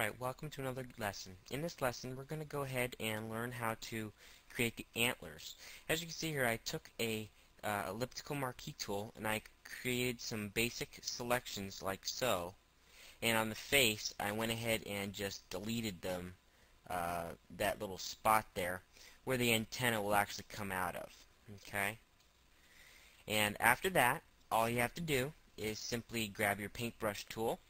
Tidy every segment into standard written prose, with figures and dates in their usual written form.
Alright, welcome to another lesson. In this lesson, we're going to go ahead and learn how to create the antlers. As you can see here, I took a elliptical marquee tool and I created some basic selections like so. And on the face, I went ahead and just deleted them, that little spot there, where the antenna will actually come out of. Okay? And after that, all you have to do is simply grab your paintbrush tool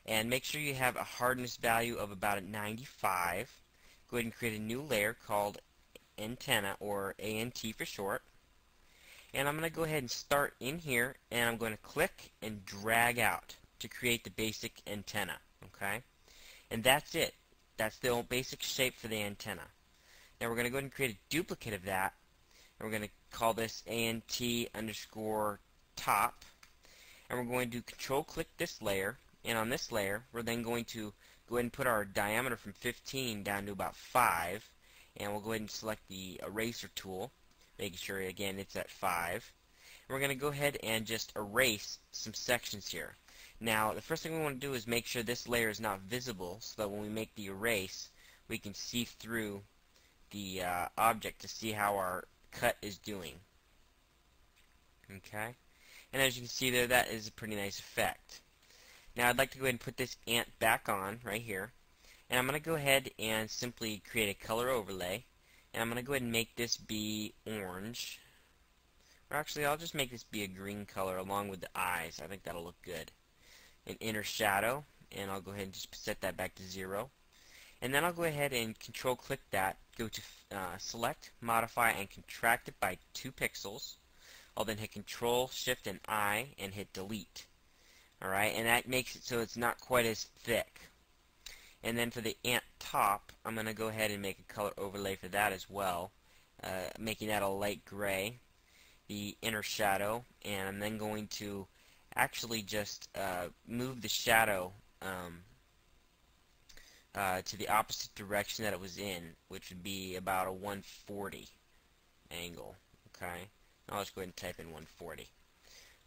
and make sure you have a hardness value of about a 95. Go ahead and create a new layer called antenna, or ANT for short. And I'm going to go ahead and start in here, and I'm going to click and drag out to create the basic antenna. Okay? And that's it. That's the old basic shape for the antenna. Now we're going to go ahead and create a duplicate of that, and we're going to call this ANT underscore top. And we're going to control click this layer. And on this layer, we're then going to go ahead and put our diameter from 15 down to about 5. And we'll go ahead and select the eraser tool, making sure, again, it's at 5. And we're going to go ahead and just erase some sections here. Now, the first thing we want to do is make sure this layer is not visible, so that when we make the erase, we can see through the object to see how our cut is doing. Okay? And as you can see there, that is a pretty nice effect. Now I'd like to go ahead and put this ant back on right here, and I'm going to go ahead and simply create a color overlay, and I'm going to go ahead and make this be orange, or actually I'll just make this be a green color along with the eyes. I think that'll look good. An inner shadow, and I'll go ahead and just set that back to 0, and then I'll go ahead and control click that, go to select, modify, and contract it by 2 pixels. I'll then hit Control, Shift, and I, and hit delete. Alright, and that makes it so it's not quite as thick. And then for the ant top, I'm going to go ahead and make a color overlay for that as well, making that a light gray. The inner shadow, and I'm then going to actually just move the shadow to the opposite direction that it was in, which would be about a 140 angle. Okay, I'll just go ahead and type in 140.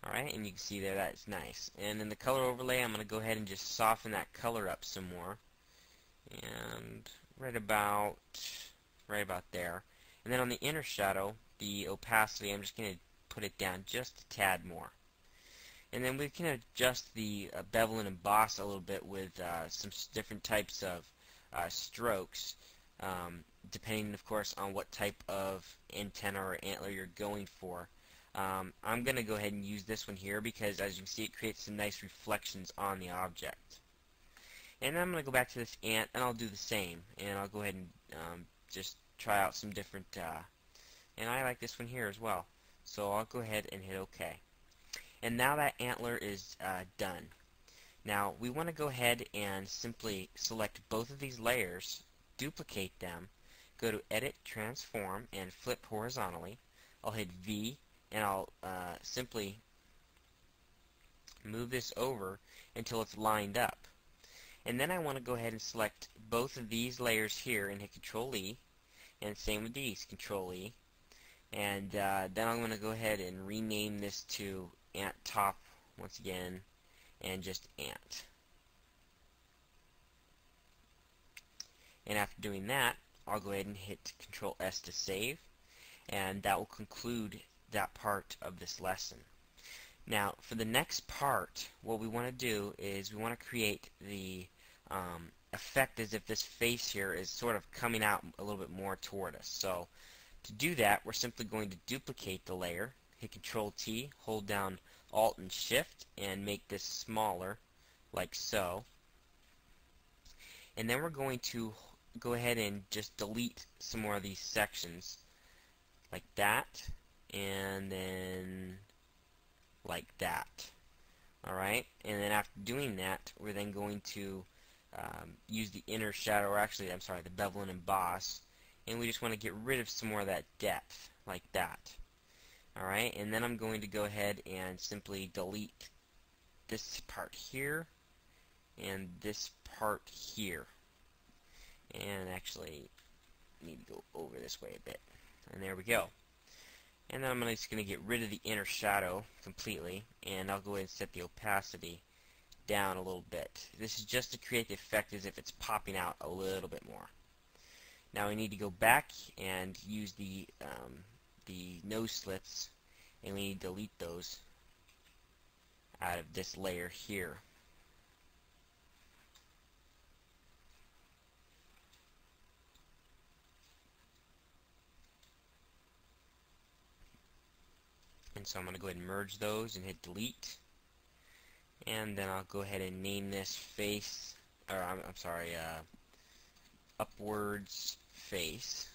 Alright, and you can see there that's nice. And in the color overlay, I'm going to go ahead and just soften that color up some more. And right about there. And then on the inner shadow, the opacity, I'm just going to put it down just a tad more. And then we can adjust the bevel and emboss a little bit with some different types of strokes, depending, of course, on what type of antenna or antler you're going for. I'm going to go ahead and use this one here because, as you can see, it creates some nice reflections on the object. And then I'm going to go back to this ant, and I'll do the same. And I'll go ahead and just try out some different, and I like this one here as well. So I'll go ahead and hit OK. And now that antler is done. Now, we want to go ahead and simply select both of these layers, duplicate them, go to Edit, Transform, and flip horizontally. I'll hit V, and I'll simply move this over until it's lined up. And then I want to go ahead and select both of these layers here and hit Control E, and same with these, Control E. And then I'm going to go ahead and rename this to Ant Top once again, and just Ant. And after doing that, I'll go ahead and hit Control S to save, and that will conclude that part of this lesson. Now, for the next part, what we want to do is we want to create the effect as if this face here is sort of coming out a little bit more toward us. So, to do that, we're simply going to duplicate the layer, hit Control T, hold down Alt and Shift, and make this smaller, like so. And then we're going to go ahead and just delete some more of these sections, like that, and then like that. Alright, and then after doing that, we're then going to use the inner shadow, or actually, I'm sorry, the bevel and emboss, and we just want to get rid of some more of that depth, like that. Alright, and then I'm going to go ahead and simply delete this part here, and this part here. And actually, need to go over this way a bit. And there we go. And then I'm just going to get rid of the inner shadow completely, and I'll go ahead and set the opacity down a little bit. This is just to create the effect as if it's popping out a little bit more. Now we need to go back and use the nose slits, and we need to delete those out of this layer here. And so I'm going to go ahead and merge those and hit delete. And then I'll go ahead and name this face, or I'm sorry, upwards face.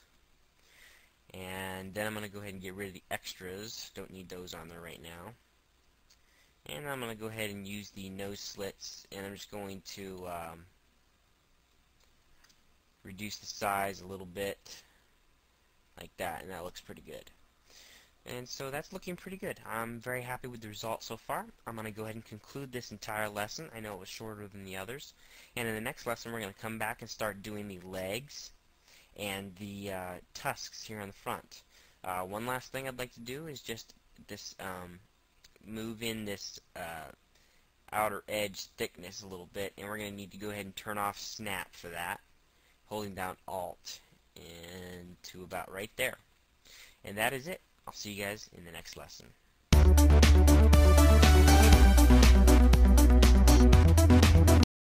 And then I'm going to go ahead and get rid of the extras. Don't need those on there right now. And I'm going to go ahead and use the nose slits, and I'm just going to reduce the size a little bit like that, and that looks pretty good. And so that's looking pretty good. I'm very happy with the result so far. I'm going to go ahead and conclude this entire lesson. I know it was shorter than the others. And in the next lesson we're going to come back and start doing the legs and the tusks here on the front. One last thing I'd like to do is just this move in this outer edge thickness a little bit, and we're going to need to go ahead and turn off snap for that, holding down Alt and to about right there. And that is it. I'll see you guys in the next lesson.